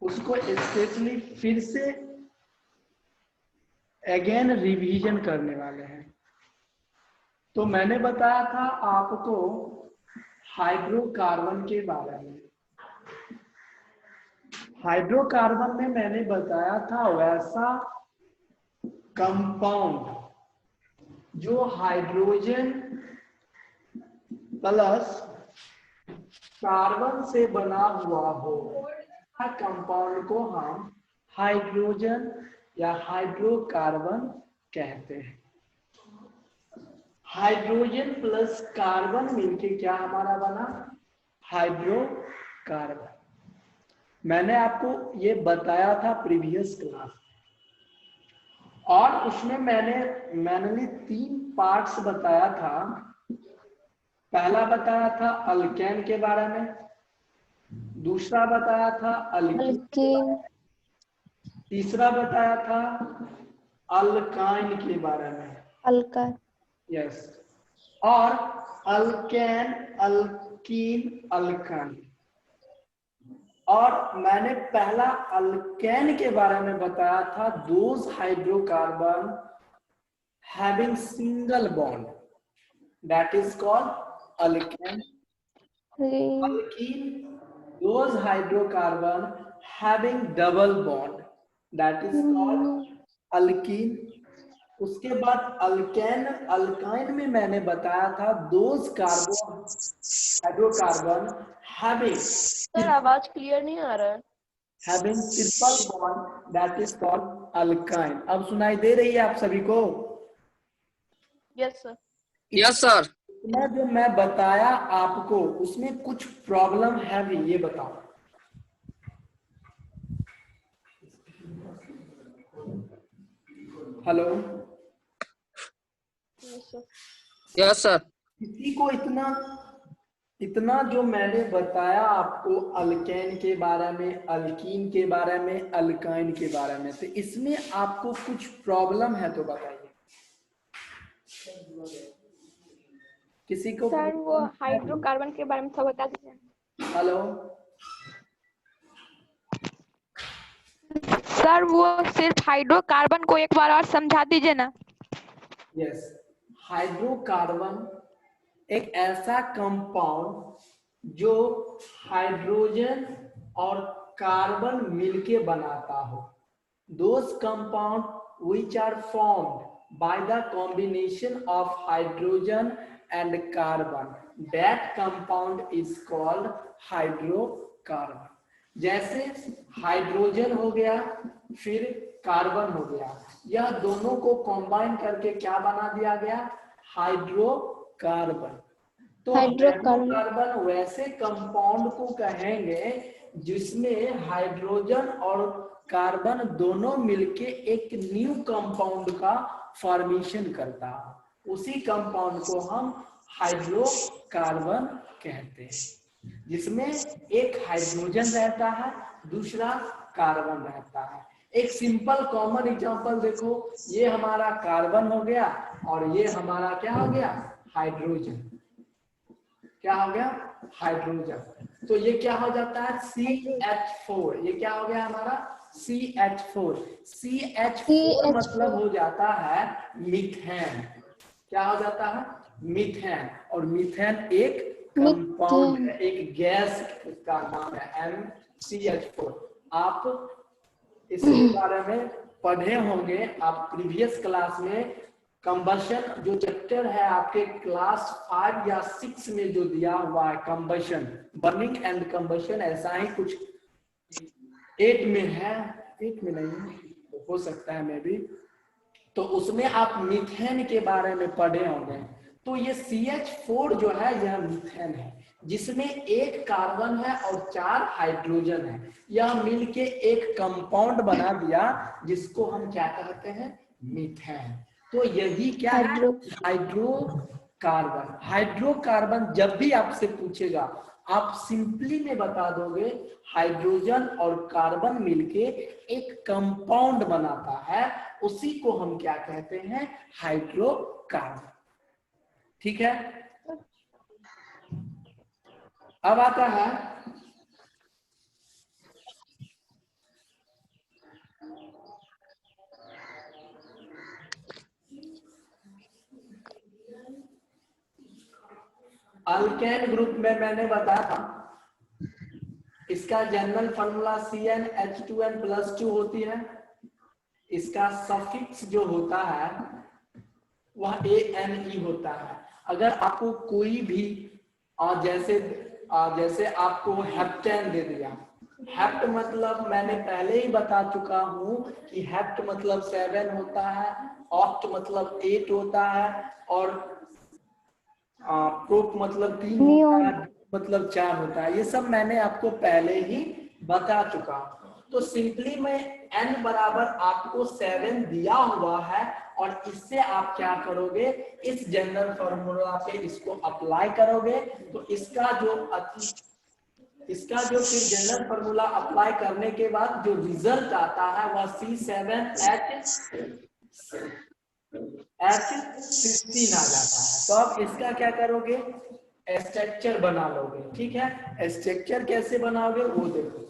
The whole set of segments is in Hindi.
उसको स्पेशली फिर से अगेन रिवीजन करने वाले हैं। तो मैंने बताया था आपको हाइड्रोकार्बन के बारे में। हाइड्रोकार्बन में मैंने बताया था वैसा कंपाउंड जो हाइड्रोजन प्लस कार्बन से बना हुआ हो, कंपाउंड को हम हाइड्रोजन या हाइड्रोकार्बन कहते हैं। हाइड्रोजन प्लस कार्बन मिलके क्या हमारा बना? हाइड्रोकार्बन। मैंने आपको ये बताया था प्रीवियस क्लास, और उसमें मैंने मैंने 3 पार्ट्स बताया था। पहला बताया था अल्केन के बारे में, दूसरा बताया था अल्कीन, तीसरा बताया था अल्काइन के बारे में, अल्काइन। यस, और अल्केन, अल्कीन, अल्काइन। और मैंने पहला अल्केन के बारे में बताया था, those hydrocarbon having single bond, that is called alkane. Alkene, those hydrocarbon having double bond, that is called alkene. उसके बाद अल्केन, अल्काइन में मैंने बताया था those carbon hydrocarbon having, sir आवाज क्लियर नहीं आ रहा है। Having triple bond, that is called alkyne. अब सुनाई दे रही है आप सभी को? Yes sir. Yes sir. इतना जो मैं बताया आपको उसमें कुछ प्रॉब्लम है भी, ये बताओ। Hello, yes sir. किसी को इतना जो मैंने बताया आपको अल्केन के बारे में, अल्कीन के बारे में, अल्काइन के बारे में, तो इसमें आपको कुछ प्रॉब्लम है तो बताइए। किसी को सर वो हाइड्रोकार्बन के बारे में थोड़ा बता दीजिए। हेलो सर वो सिर्फ हाइड्रोकार्बन को एक बार और समझा दीजिए ना। यस, हाइड्रोकार्बन एक ऐसा कंपाउंड जो हाइड्रोजन और कार्बन मिलके बनाता हो। Those compound which are formed by the combination of hydrogen and carbon, that compound is called hydrocarbon. जैसे हाइड्रोजन हो गया, फिर कार्बन हो गया, यह दोनों को कंबाइन करके क्या बना दिया गया? हाइड्रोकार्बन। तो हाइड्रोकार्बन वैसे कंपाउंड को कहेंगे जिसमें हाइड्रोजन और कार्बन दोनों मिलके एक न्यू कंपाउंड का फॉर्मेशन करता है, उसी कंपाउंड को हम हाइड्रोकार्बन कहते हैं, जिसमें एक हाइड्रोजन रहता है, दूसरा कार्बन रहता है। एक सिंपल कॉमन एग्जांपल देखो, ये हमारा कार्बन हो गया और ये हमारा क्या हो गया? हाइड्रोजन। क्या हो गया? हाइड्रोजन। तो ये क्या हो जाता है? CH4। ये क्या हो गया हमारा? CH4। CH4 मतलब हो जाता है मीथेन। क्या हो जाता है? मीथेन। और मीथेन एक कंपाउंड है, एक गैस, उसका नाम है MCH4। आप इसके बारे में पढ़े होंगे आप प्रीवियस क्लास में। कंबशन जो चैप्टर है आपके क्लास 5 या 6 में जो दिया हुआ है, कंबशन, बर्निंग एंड कंबशन, ऐसा ही कुछ 8 में है, 8 में नहीं हो सकता है मे भी, तो उसमें आप मीथेन के बारे में पढ़े होंगे। तो ये CH4 जो है यह मीथेन है, जिसमें एक कार्बन है और 4 हाइड्रोजन है। यह मिलके एक कंपाउंड बना दिया जिसको हम क्या कहते हैं? मीथेन। तो यही क्या है? हाइड्रोकार्बन। हाइड्रोकार्बन जब भी आपसे पूछेगा आप सिंपली में बता दोगे हाइड्रोजन और कार्बन मिलके एक कंपाउंड बनाता है, उसी को हम क्या कहते हैं? हाइड्रोकार्बन। ठीक है। अब आता है अल्केन ग्रुप में मैंने बताया था इसका जनरल फार्मूला CnH2n+2 होती है। इसका सफिक्स जो होता है वह ANE होता है। अगर आपको कोई भी जैसे आपको हेप्टेन दे दिया, हेप्ट मतलब मैंने पहले ही बता चुका हूं कि हेप्ट मतलब 7 होता है, ऑक्ट मतलब 8 होता है और प्रोप मतलब 3 होता है, मतलब 4 होता है। ये सब मैंने आपको पहले ही बता चुका हूं। तो सिंपली में n बराबर आपको 7 दिया हुआ है और इससे आप क्या करोगे, इस जनरल फॉर्मूला पे इसको अप्लाई करोगे तो इसका जो फिर जनरल फॉर्मूला अप्लाई करने के बाद जो रिजल्ट आता है वह C7H16 आ जाता है। तो अब इसका क्या करोगे, स्ट्रक्चर बना लोगे। ठीक है, स्ट्रक्चर कैसे बनाओगे वो देखो।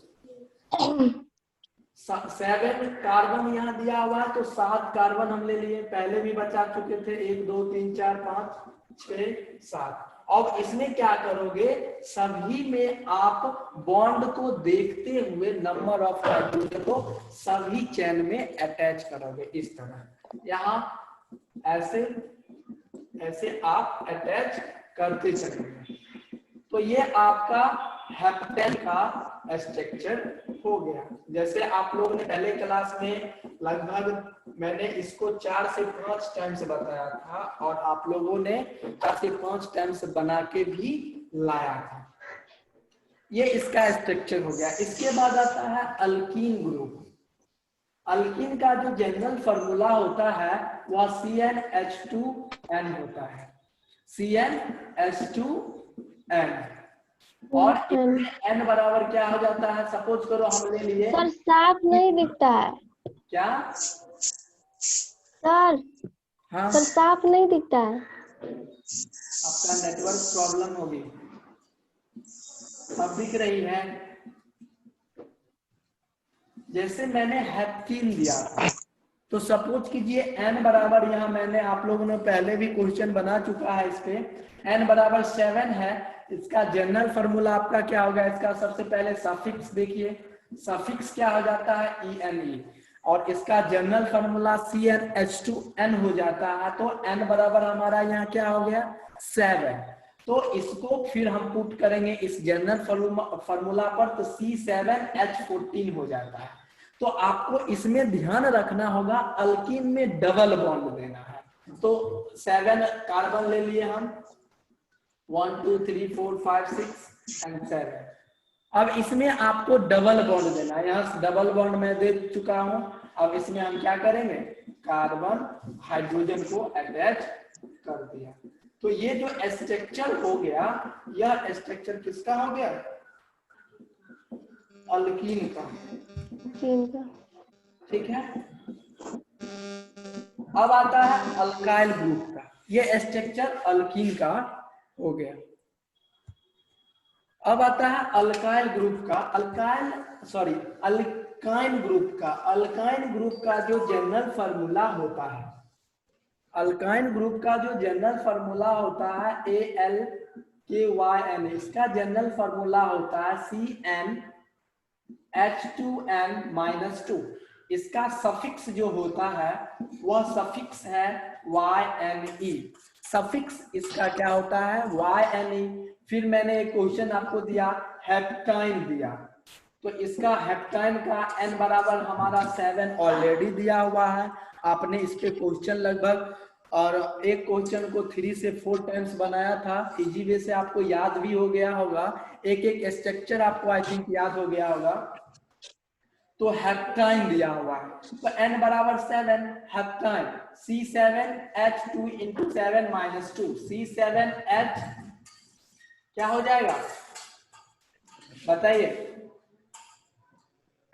7 कार्बन यहाँ दिया हुआ है तो 7 कार्बन हम ले लिए, पहले भी बचा चुके थे, 1 2 3 4 5 6 7। अब इसमें क्या करोगे, सभी में आप बॉन्ड को देखते हुए नंबर ऑफ हाइड्रोजन को सभी चेन में अटैच करोगे। इस तरह यहाँ ऐसे ऐसे आप अटैच करते चलेंगे। तो ये आपका हेप्टेन का स्ट्रक्चर हो गया। जैसे आप लोगों ने पहले क्लास में लगभग मैंने इसको 4 से 5 टाइम्स बताया था और आप लोगों ने 4 से 5 टाइम्स बना के भी लाया था। ये इसका स्ट्रक्चर हो गया। इसके बाद आता है अल्कीन ग्रुप। अल्कीन का जो जनरल फॉर्मूला होता है वह CnH2n होता है, CnH2n। और इसमें n बराबर क्या हो जाता है, सपोज करो हम ले लिए। सर साफ नहीं दिखता है। क्या सर? हाँ, सर साफ नहीं दिखता है। आपका नेटवर्क प्रॉब्लम होगी। अब दिख रही है। जैसे मैंने हेप्टीन दिया था तो सपोज कीजिए n बराबर, यहाँ मैंने आप लोगों ने पहले भी क्वेश्चन बना चुका है इस पे, n बराबर 7 है। इसका जनरल फॉर्मूला आपका क्या होगा, इसका सबसे पहले सफिक्स देखिए, सफिक्स क्या हो जाता है ENE, और इसका जनरल फॉर्मूला CnH2n हो जाता है। तो n बराबर हमारा यहाँ क्या हो गया 7। तो इसको फिर हम पुट करेंगे इस जनरल फॉर्मूला पर तो C7H14 हो जाता है। तो आपको इसमें ध्यान रखना होगा अल्कीन में डबल बॉन्ड देना है। तो 7 कार्बन ले लिए हम, 1 2 3 4 5 6 एंड 7। अब इसमें आपको डबल बॉन्ड देना है। यहाँ डबल बॉन्ड मैं दे चुका हूं। अब इसमें हम क्या करेंगे, कार्बन हाइड्रोजन को अटैच कर दिया। तो ये जो स्ट्रक्चर हो गया, यह स्ट्रक्चर किसका हो गया, अल्कीन का। ठीक है, अब आता है अल्काइल ग्रुप का। ये स्ट्रक्चर अल्कीन का हो गया। अब आता है अल्काइल ग्रुप का, अल्काइन ग्रुप का। अल्काइन ग्रुप का जो जनरल फार्मूला होता है, अल्काइन ग्रुप का जो जनरल फार्मूला होता है ALKYN, इसका जनरल फार्मूला होता है CnH2n-2। इसका सफिक्स जो होता है वह सफिक्स है YNE। सफिक्स इसका क्या होता है YNE। फिर मैंने एक क्वेश्चन आपको दिया, हेप्टाइन दिया, तो इसका हेप्टाइन का n बराबर हमारा 7 ऑलरेडी दिया हुआ है। आपने इस पे क्वेश्चन लगभग, और एक क्वेश्चन को 3 से 4 टाइम्स बनाया था, इजी वे से आपको याद भी हो गया होगा, एक एक स्ट्रक्चर आपको आई थिंक याद हो गया होगा। तो हेप्टाइन दिया हुआ है तो n बराबर 7, हेप्टाइन C7H2 into 7 - 2, C7H क्या हो जाएगा बताइए,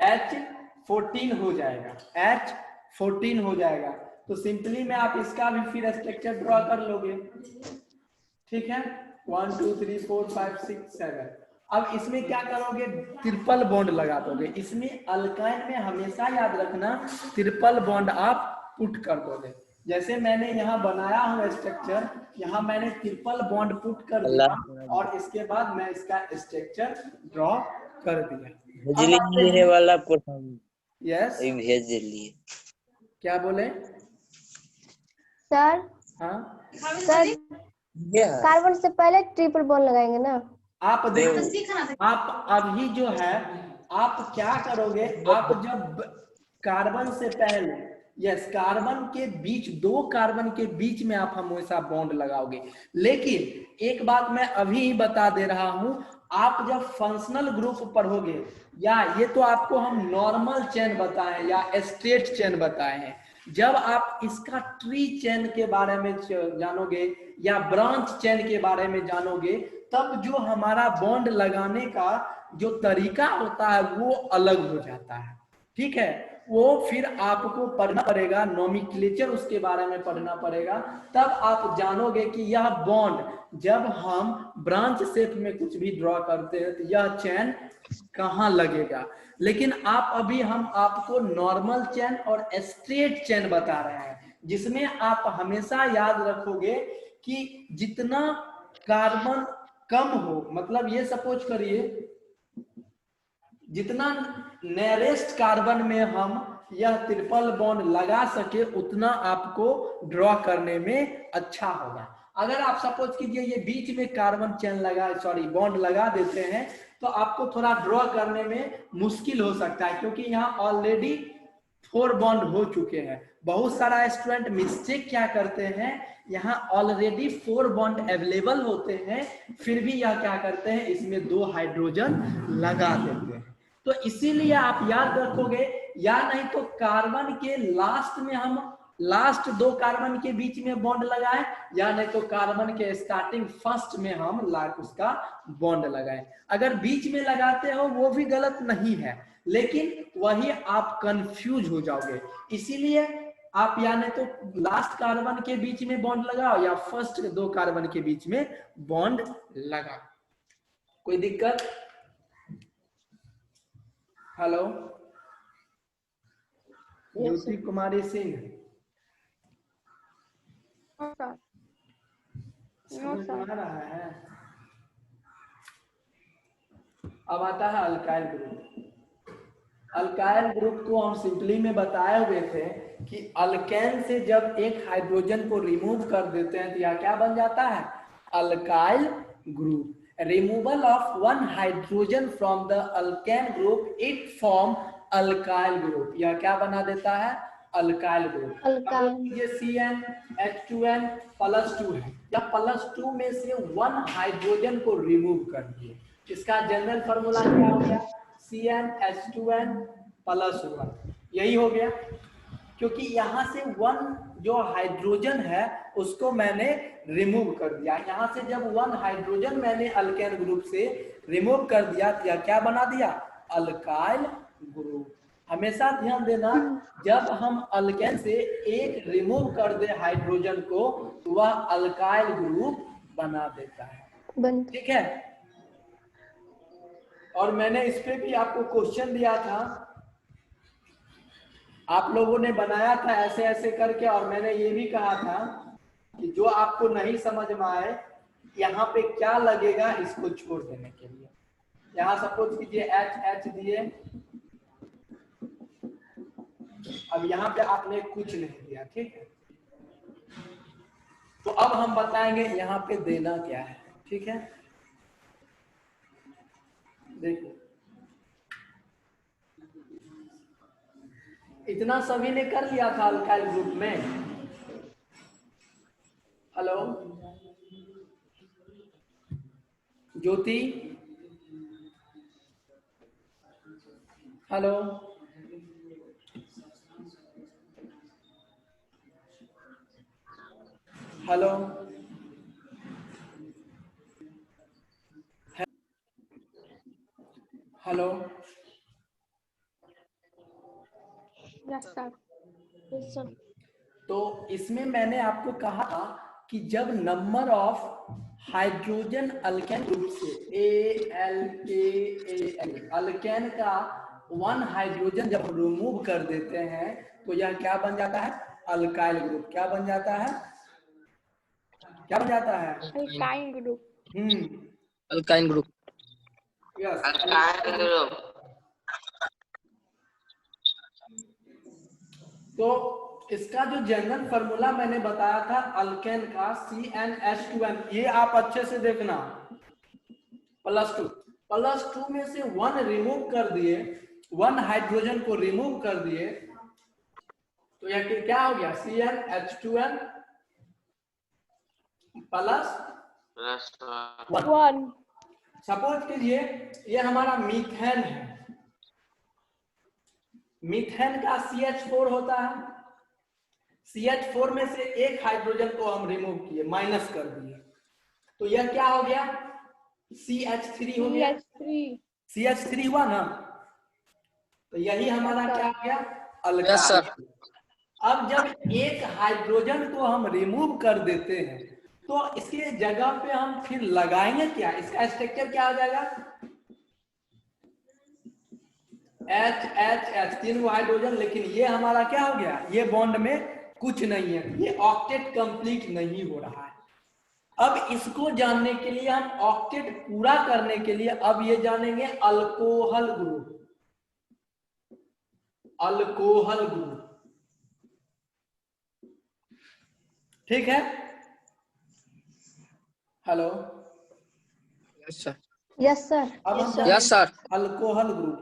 H14 हो जाएगा, H14 हो जाएगा। तो सिंपली में आप इसका भी फिर स्ट्रक्चर ड्रॉ कर लोगे। ठीक है, 1 2 3 4 5 6 7। अब इसमें क्या करोगे, ट्रिपल बॉन्ड लगा दोगे। इसमें अल्काइन में हमेशा याद रखना ट्रिपल बॉन्ड आप पुट कर दोगे। जैसे मैंने यहाँ बनाया हूँ स्ट्रक्चर, यहाँ मैंने ट्रिपल बॉन्ड पुट कर दिया और इसके बाद मैं इसका स्ट्रक्चर ड्रॉ कर दिया। अब आते ये हैं, वाला कोड यस भेज दिए। क्या बोले? सर हाँ सर कार्बन से पहले ट्रिपल बॉन्ड लगाएंगे ना? आप देखो, आप अभी जो है आप क्या करोगे, आप जब कार्बन से पहले, यस कार्बन के बीच, दो कार्बन के बीच में आप हमेशा बॉन्ड लगाओगे। लेकिन एक बात मैं अभी ही बता दे रहा हूं, आप जब फंक्शनल ग्रुप पढ़ोगे, या ये तो आपको हम नॉर्मल चेन बताए या स्ट्रेट चेन बताए हैं, जब आप इसका ट्री चेन के बारे में जानोगे या ब्रांच चेन के बारे में जानोगे, तब जो हमारा बॉन्ड लगाने का जो तरीका होता है वो अलग हो जाता है। ठीक है, वो फिर आपको पढ़ना पड़ेगा, नोमेनक्लेचर उसके बारे में पढ़ना पड़ेगा, तब आप जानोगे कि यह बॉन्ड जब हम ब्रांच शेप में कुछ भी ड्रॉ करते हैं तो यह चेन कहाँ लगेगा। लेकिन आप अभी हम आपको नॉर्मल चेन और स्ट्रेट चेन बता रहे हैं, जिसमें आप हमेशा याद रखोगे कि जितना कार्बन कम हो, मतलब ये सपोज करिए जितना नियरेस्ट कार्बन में हम यह ट्रिपल बॉन्ड लगा सके उतना आपको ड्रॉ करने में अच्छा होगा। अगर आप सपोज कीजिए ये बीच में कार्बन चेन लगा, सॉरी बॉन्ड लगा देते हैं, तो आपको थोड़ा ड्रॉ करने में मुश्किल हो सकता है, क्योंकि यहाँ ऑलरेडी 4 बॉन्ड हो चुके हैं। बहुत सारा स्टूडेंट मिस्टेक क्या करते हैं, यहाँ ऑलरेडी 4 बॉन्ड अवेलेबल होते हैं, फिर भी यह क्या करते हैं, इसमें 2 हाइड्रोजन लगा देते हैं। तो इसीलिए आप याद रखोगे, या नहीं तो कार्बन के लास्ट में हम लास्ट 2 कार्बन के बीच में बॉन्ड लगाए, या नहीं तो कार्बन के स्टार्टिंग फर्स्ट में हम उसका बॉन्ड लगाए। अगर बीच में लगाते हो वो भी गलत नहीं है, लेकिन वही आप कंफ्यूज हो जाओगे। इसीलिए आप या नहीं तो लास्ट कार्बन के बीच में बॉन्ड लगाओ या फर्स्ट 2 कार्बन के बीच में बॉन्ड लगाओ। कोई दिक्कत? हेलो ज्योति कुमारी सिंह, समझ में आ रहा है? अब आता है अल्काइल ग्रुप। अल्काइल ग्रुप को हम सिंपली में बताए हुए थे कि अल्केन से जब एक हाइड्रोजन को रिमूव कर देते हैं तो यह क्या बन जाता है, alkyl group. Removal of 1 hydrogen from the alkane group it form alkyl group. यह क्या बना देता है, अल्काइल ग्रुप। ये CnH2n +2 है, या +2 में से 1 हाइड्रोजन को रिमूव कर दिए। इसका जनरल फॉर्मूला क्या हो गया, CnH2n +1। यही हो गया, क्योंकि यहाँ से 1 जो हाइड्रोजन है उसको मैंने रिमूव कर दिया। यहाँ से जब 1 हाइड्रोजन मैंने अल्केन ग्रुप से रिमूव कर दिया तो यह क्या बना दिया, अल्काइल ग्रुप। हमेशा ध्यान देना, जब हम अल्केन से एक रिमूव कर दे हाइड्रोजन को तो वह अल्काइल ग्रुप बना देता है। ठीक है, और मैंने इस पे भी आपको क्वेश्चन दिया था, आप लोगों ने बनाया था ऐसे ऐसे करके, और मैंने ये भी कहा था कि जो आपको नहीं समझ में आए यहाँ पे क्या लगेगा इसको छोड़ देने के लिए। यहाँ सपोज कीजिए H दिए, अब यहाँ पे आपने कुछ नहीं दिया, ठीक है, तो अब हम बताएंगे यहाँ पे देना क्या है। ठीक है, देखिए इतना सभी ने कर लिया था अल्काइल ग्रुप में। हेलो ज्योति, हेलो हेलो हेलो तो इसमें मैंने आपको कहा था कि जब number of hydrogen alkane group से ALKAL अल्केन का 1 हाइड्रोजन जब रिमूव कर देते हैं तो यह क्या बन जाता है, अल्काइल ग्रुप क्या बन जाता है, क्या बन जाता है? Alkyne group. Alkyne group. Yes. तो इसका जो जनरल फार्मूला मैंने बताया था अल्केन का CnH2n, ये आप अच्छे से देखना। +2 में से 1 रिमूव कर दिए, 1 हाइड्रोजन को रिमूव कर दिए, तो यह क्या हो गया? CnH2n +1। सपोज कीजिए ये हमारा मीथेन है, मीथेन का CH4 होता है, CH4 में से एक हाइड्रोजन को हम रिमूव किए, माइनस कर दिए, तो यह क्या हो गया? CH3 हो गया। CH3 हुआ ना, तो यही हमारा क्या हो गया? Yes sir. अल्काइल। अब जब एक हाइड्रोजन को हम रिमूव कर देते हैं तो इसके जगह पे हम फिर लगाएंगे क्या? इसका स्ट्रक्चर क्या हो जाएगा? H H H, 3 हाइड्रोजन, लेकिन ये हमारा क्या हो गया? ये बॉन्ड में कुछ नहीं है, ये ऑक्टेट कंप्लीट नहीं हो रहा है। अब इसको जानने के लिए, हम ऑक्टेट पूरा करने के लिए अब ये जानेंगे अल्कोहल ग्रुप। अल्कोहल ग्रुप, ठीक है? Hello, yes sir. Yes sir. अब हम यस सर। अल्कोहल ग्रुप,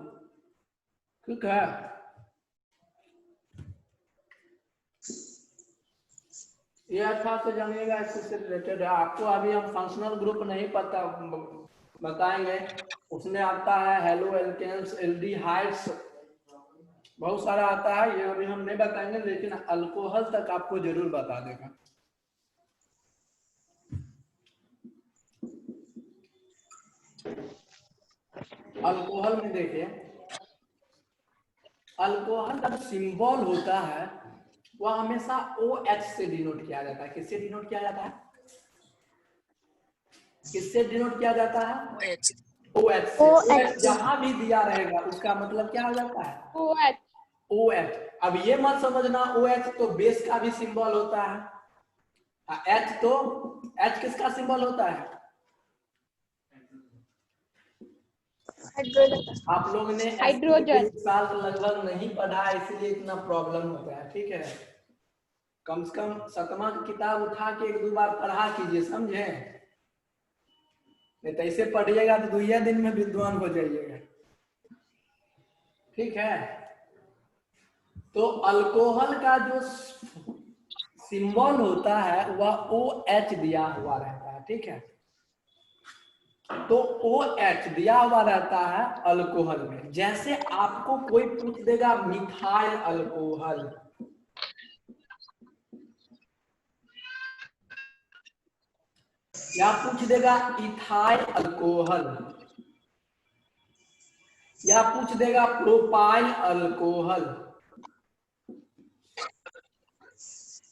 ठीक है? ये अच्छा से जानिएगा, इससे रिलेटेड है। आपको अभी हम फंक्शनल ग्रुप नहीं पता बताएंगे, उसमें आता है हेलो एल्केन्स, एल्डिहाइड्स, बहुत सारा आता है, ये अभी हम नहीं बताएंगे, लेकिन अल्कोहल तक आपको जरूर बता देगा। अल्कोहल में देखिए, अल्कोहल का सिंबल होता है वह हमेशा OH से डिनोट किया जाता है। किससे डिनोट किया जाता है? किससे डिनोट किया जाता है? OH से। OH जहां भी दिया रहेगा उसका मतलब क्या हो जाता है? OH। OH। अब ये मत समझना OH तो बेस का भी सिंबल होता है, H तो H किसका सिंबल होता है? आप लोग ने हाइड्रोजन। साल लगभग नहीं पढ़ा, इसलिए इतना प्रॉब्लम होता है, ठीक है? कम से कम 7वां किताब उठा के 1-2 बार पढ़ा कीजिए, समझे? नहीं तो ऐसे पढ़िएगा तो 2 दिन में विद्वान हो जाइएगा, ठीक है? तो अल्कोहल का जो सिंबल होता है वह OH दिया हुआ रहता है, ठीक है? तो OH दिया हुआ रहता है अल्कोहल में। जैसे आपको कोई पूछ देगा मिथाइल अल्कोहल, या पूछ देगा इथाइल अल्कोहल, या पूछ देगा प्रोपाइल अल्कोहल,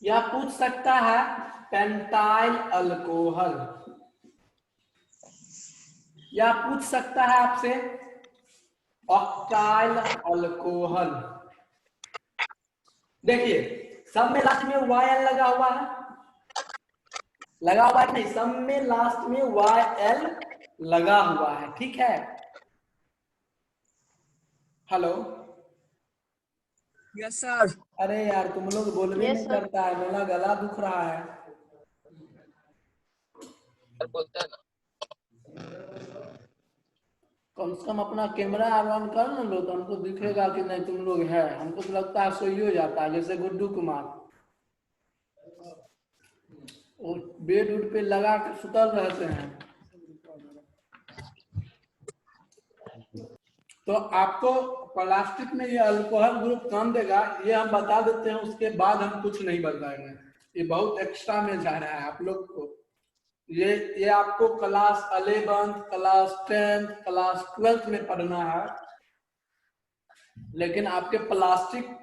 या पूछ सकता है पेंटाइल अल्कोहल, या पूछ सकता है आपसे ऑक्टाइल अल्कोहल। देखिए सब में लास्ट में YL लगा हुआ है, लगा हुआ है नहीं, सब में लास्ट में YL लगा हुआ है, ठीक है? Hello, yes sir. अरे यार तुम लोग बोल भी नहीं करता है, मेरा गला दुख रहा है। बोलता है ना। कम से कम अपना कैमरा ऑन कर ना लो तो हमको दिखेगा कि नहीं तुम लोग है। हमको तो लगता है सोई हो जाता है, जैसे गुड्डू कुमार वो बेड उड पे लगा के सुतल रहते हैं। तो आपको प्लास्टिक में ये अल्कोहल ग्रुप काम देगा, ये हम बता देते हैं, उसके बाद हम कुछ नहीं बताएंगे, ये बहुत एक्स्ट्रा में जा रहा है आप लोग को। ये आपको क्लास 11, क्लास 10, क्लास 12 में पढ़ना है, लेकिन आपके प्लास्टिक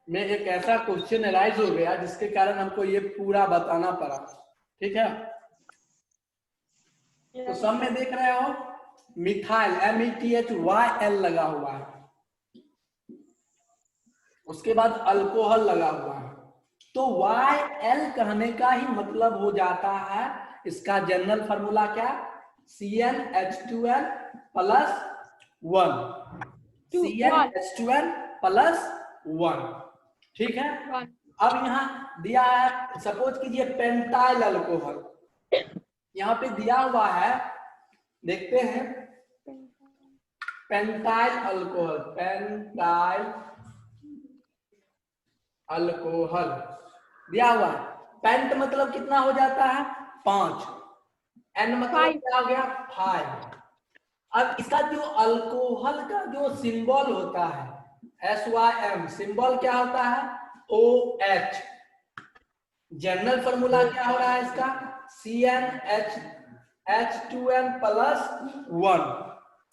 में एक ऐसा क्वेश्चन अराइज हो गया जिसके कारण हमको ये पूरा बताना पड़ा, ठीक है? तो सब में देख रहे हो मिथाइल METHYL लगा हुआ है, उसके बाद अल्कोहल लगा हुआ है, तो YL कहने का ही मतलब हो जाता है, इसका जनरल फार्मूला क्या, CnH2n प्लस 1, CnH2n प्लस 1, ठीक है। अब यहाँ दिया है, सपोज कीजिए पेंटाइल अल्कोहल, यहाँ पे दिया हुआ है, देखते हैं पेंटाइल अल्कोहल, पेंटाइल अल्कोहल दिया हुआ है। पेंट मतलब कितना हो जाता है 5, N मतलब क्या हो गया 5। अब इसका जो अल्कोहल का जो सिंबल होता है SYM, सिंबल क्या होता है OH। जनरल फार्मूला क्या हो रहा है इसका CnH2n प्लस 1,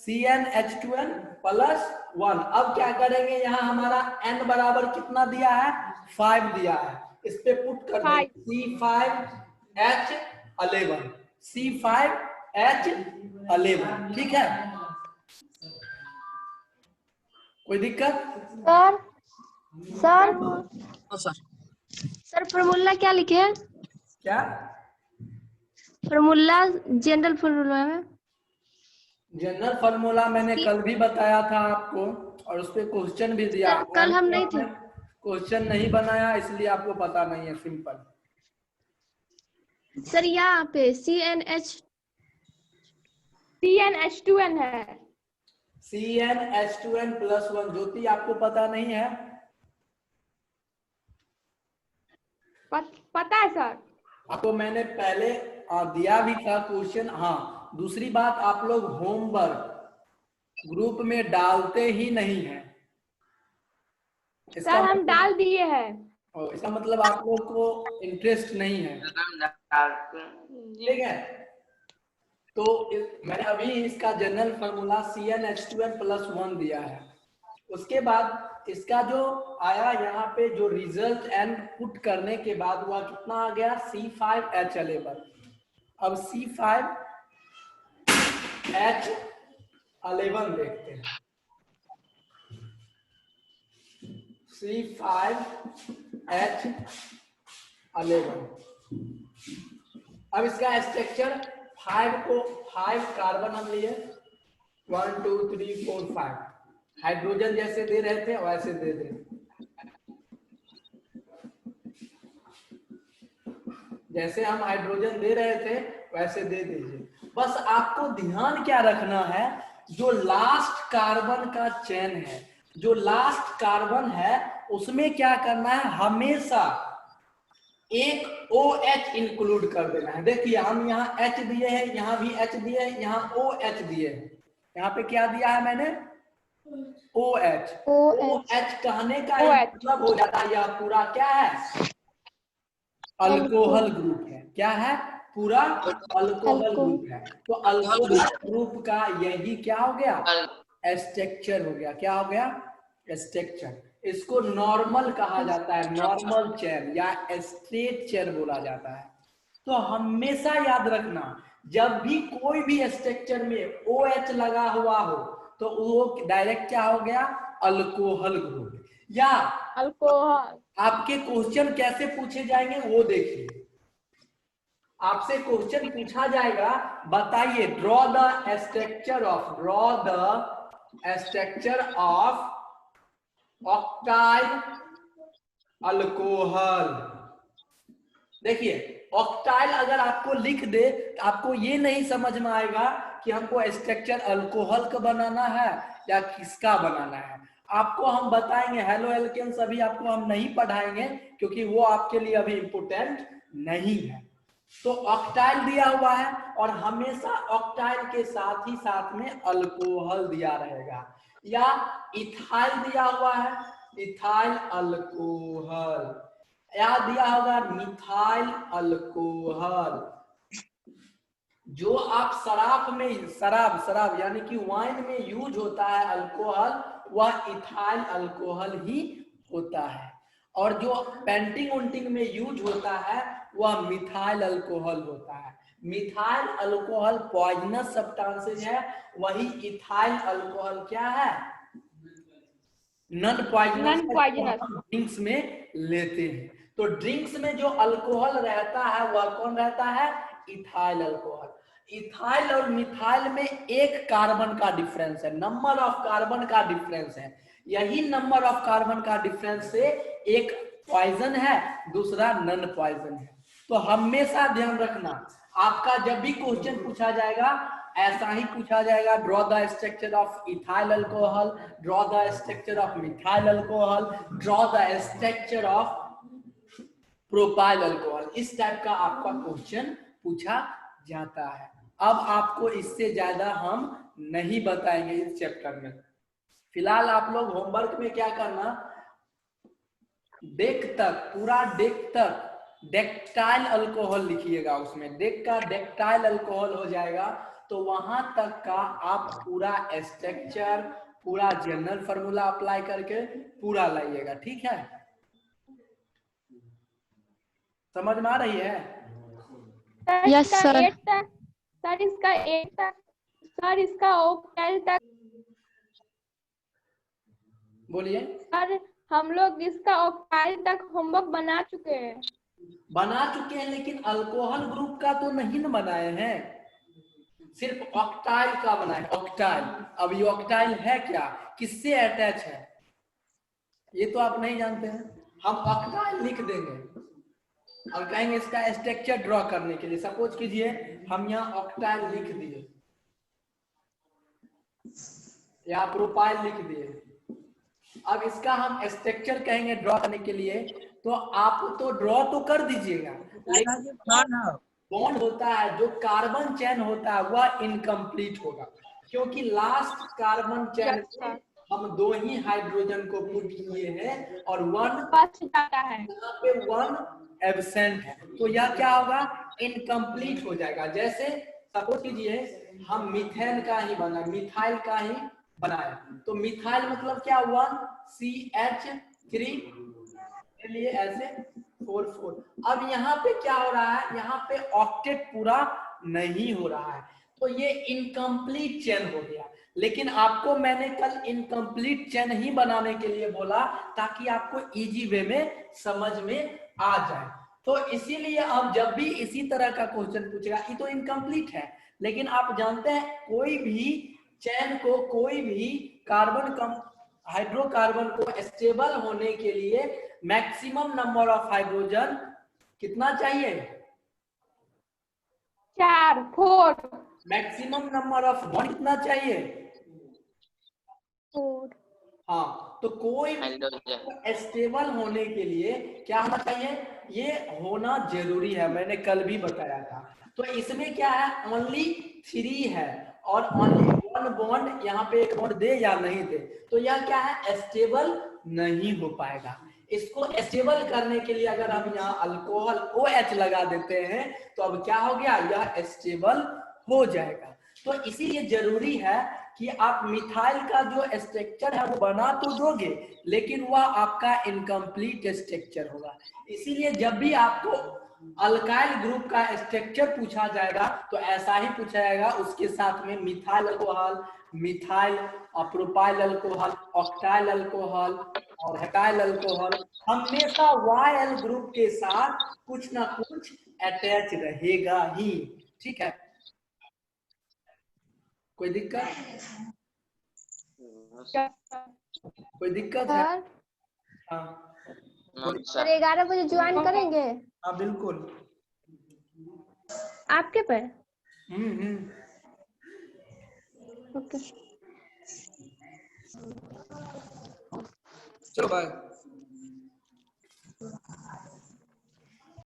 CnH2n प्लस 1। अब क्या करेंगे, यहाँ हमारा N बराबर कितना दिया है 5 दिया है, इस पे पुट कर देंगे C5H11, C5H11, ठीक है। कोई दिक्कत सर सर हाँ सर। सर फॉर्मूला क्या लिखे हैं? क्या फॉर्मूला जनरल फॉर्मूला में जनरल फार्मूला मैंने कल भी बताया था आपको, और उस पे क्वेश्चन भी दिया। सर, कल हम नहीं थे। क्वेश्चन नहीं बनाया इसलिए आपको पता नहीं है, सिंपल। सर यहाँ पे CnH2n है। CnH2n प्लस 1, ज्योति आपको पता नहीं है? पता है सर। आपको मैंने पहले दिया भी था क्वेश्चन। हाँ, दूसरी बात, आप लोग होमवर्क ग्रुप में डालते ही नहीं है। सर हम डाल दिए हैं। इसका मतलब आप लोग को इंटरेस्ट नहीं है, ठीक है। तो मैंने अभी इसका जनरल फार्मूला CnH2n प्लस 1 दिया है। उसके बाद इसका जो आया यहाँ पे जो रिजल्ट एन पुट करने के बाद हुआ कितना आ गया C5H11। अब C5H11 देखते हैं, C5H11। अब इसका स्ट्रक्चर 5 कार्बन हम लिए, 1 2 3 4 5 हाइड्रोजन जैसे दे रहे थे वैसे दे दे, जैसे हम हाइड्रोजन दे रहे थे वैसे दे दीजिए। बस आपको ध्यान क्या रखना है, जो लास्ट कार्बन का चेन है, जो लास्ट कार्बन है उसमें क्या करना है, हमेशा एक OH इंक्लूड कर देना है। देखिए हम यहाँ H दिए हैं, यहाँ भी H दिए हैं, यहाँ OH दिए हैं, यहाँ पे क्या दिया है मैंने OH। OH कहने का मतलब हो जाता है यह पूरा क्या है, अल्कोहल ग्रुप है। क्या है, पूरा अल्कोहल ग्रुप है। तो अल्कोहल ग्रुप का यही क्या हो गया, स्ट्रक्चर हो गया। क्या हो गया, स्ट्रक्चर। इसको नॉर्मल कहा जाता है, नॉर्मल चेन या स्ट्रेट चेन बोला जाता है। तो हमेशा याद रखना, जब भी कोई भी स्ट्रक्चर में OH लगा हुआ हो तो वो डायरेक्ट क्या हो गया, अल्कोहल ग्रुप। या अल्कोहल। आपके क्वेश्चन कैसे पूछे जाएंगे वो देखिए, आपसे क्वेश्चन पूछा जाएगा, बताइए draw the structure of octyl alcohol. देखिए ऑक्टाइल अगर आपको लिख दे तो आपको ये नहीं समझ में आएगा कि हमको स्ट्रक्चर अल्कोहल का बनाना है या किसका बनाना है। आपको हम बताएंगे, हेलो एल्केन्स अभी आपको हम नहीं पढ़ाएंगे क्योंकि वो आपके लिए अभी इम्पोर्टेंट नहीं है। तो ऑक्टाइल दिया हुआ है और हमेशा ऑक्टाइल के साथ ही साथ में अल्कोहल दिया रहेगा, या इथाइल दिया हुआ है, इथाइल अल्कोहल, या दिया होगा मिथाइल अल्कोहल। जो आप शराब यानी कि वाइन में यूज होता है अल्कोहल, वह इथाइल अल्कोहल ही होता है। और जो पेंटिंग उंटिंग में यूज होता है वह मिथाइल अल्कोहल होता है। मिथाइल अल्कोहल पॉइजनस सब्सटेंसेज है, वही इथाइल अल्कोहल क्या है, नॉन पॉइजनस ड्रिंक्स में लेते हैं। तो ड्रिंक्स में जो अल्कोहल रहता है वह कौन रहता है? Ethyl alcohol. इथाइल और मिथाइल में एक कार्बन का डिफरेंस है, नंबर ऑफ कार्बन का डिफरेंस है। यही नंबर ऑफ कार्बन का डिफरेंस से एक पॉइजन है, दूसरा नॉन पॉइजन है। तो हमेशा ध्यान रखना, आपका जब भी क्वेश्चन पूछा जाएगा ऐसा ही पूछा जाएगा, draw the structure of ethyl alcohol, draw the structure of methyl alcohol, draw the structure of propyl alcohol. इस टाइप का आपका क्वेश्चन पूछा जाता है। अब आपको इससे ज्यादा हम नहीं बताएंगे इस चैप्टर में। फिलहाल आप लोग होमवर्क में क्या करना, डेक तक, पूरा डेक तक डेक्टाइल अल्कोहल लिखिएगा, उसमें डेक का डेक्टाइल अल्कोहल हो जाएगा, तो वहां तक का आप पूरा स्ट्रक्चर, पूरा जनरल फार्मूला अप्लाई करके पूरा लाइएगा, ठीक है? समझ में आ रही है? Yes sir. सर इसका 8 तक, सर इसका ऑक्टाइल तक, बोलिए। सर हम लोग इसका ऑक्टाइल तक होमवर्क बना चुके हैं। लेकिन अल्कोहल ग्रुप का तो नहीं न बनाए हैं, सिर्फ ऑक्टाइल का बनाए। ऑक्टाइल, अब ये ऑक्टाइल है क्या, किससे अटैच है, ये तो आप नहीं जानते हैं। हम ऑक्टाइल लिख देंगे और कहेंगे इसका स्ट्रक्चर ड्रॉ करने के लिए। सपोज कीजिए हम यहाँ ऑक्टाइल लिख दिए या प्रोपाइल लिख दिए, अब इसका हम स्ट्रक्चर कहेंगे ड्रॉ करने के लिए, तो आप तो ड्रॉ तो कर दीजिएगा, लेकिन बॉन्ड होता है, जो कार्बन चेन होता है वह इनकम्प्लीट होगा, क्योंकि लास्ट कार्बन चेन में हम 2 ही हाइड्रोजन को पुट किए हैं और 1 बच जाता है, यहाँ पे 1 एब्सेंट है, तो यह क्या होगा, इनकम्प्लीट हो जाएगा। जैसे सपोज कीजिए हम मिथेन का ही बना, मिथाइल का ही बनाया, तो मिथाइल मतलब क्या, 1CH3 के लिए ऐसे 4 अब यहाँ पे क्या हो रहा है, यहाँ पे ऑक्टेट पूरा नहीं हो रहा है, तो ये इनकम्प्लीट चेन हो गया। लेकिन आपको मैंने कल इनकम्प्लीट चेन ही बनाने के लिए बोला, ताकि आपको इजी वे में समझ में आ जाए। तो इसीलिए अब जब भी इसी तरह का क्वेश्चन पूछेगा, ये तो इनकम्प्लीट है, लेकिन आप जानते हैं कोई भी चेन को, कोई भी कार्बन हाइड्रोकार्बन को स्टेबल होने के लिए मैक्सिमम नंबर ऑफ हाइड्रोजन कितना चाहिए, 4 मैक्सिमम नंबर ऑफ बॉन्ड कितना चाहिए, 4। हाँ, तो कोई स्टेबल होने के लिए क्या होना चाहिए, ये होना जरूरी है, मैंने कल भी बताया था। तो इसमें क्या है, ओनली 3 है और ओनली 1 बॉन्ड, यहाँ पे एक बॉन्ड दे या नहीं दे, तो यह क्या है, स्टेबल नहीं हो पाएगा। इसको स्टेबल करने के लिए अगर हम यहाँ अल्कोहल OH लगा देते हैं, तो अब क्या हो गया, यह स्टेबल हो जाएगा। तो इसीलिए जरूरी है कि आप मिथाइल का जो स्ट्रक्चर है वो बना तो दोगे, लेकिन वह आपका इनकम्प्लीट स्ट्रक्चर होगा। इसीलिए जब भी आपको अल्काइल ग्रुप का स्ट्रक्चर पूछा जाएगा, तो ऐसा ही पूछा जाएगा, उसके साथ में methyl alcohol, methyl propyl alcohol, octyl alcohol और हेटाइल अल्कोहल, हमेशा YL ग्रुप के साथ कुछ ना कुछ अटैच रहेगा ही, ठीक है? कोई दिक्कत, कोई दिक्कत है? हाँ सर 11 बजे ज्वाइन करेंगे हाँ बिल्कुल। आपके पर। ओके, चलो बाय।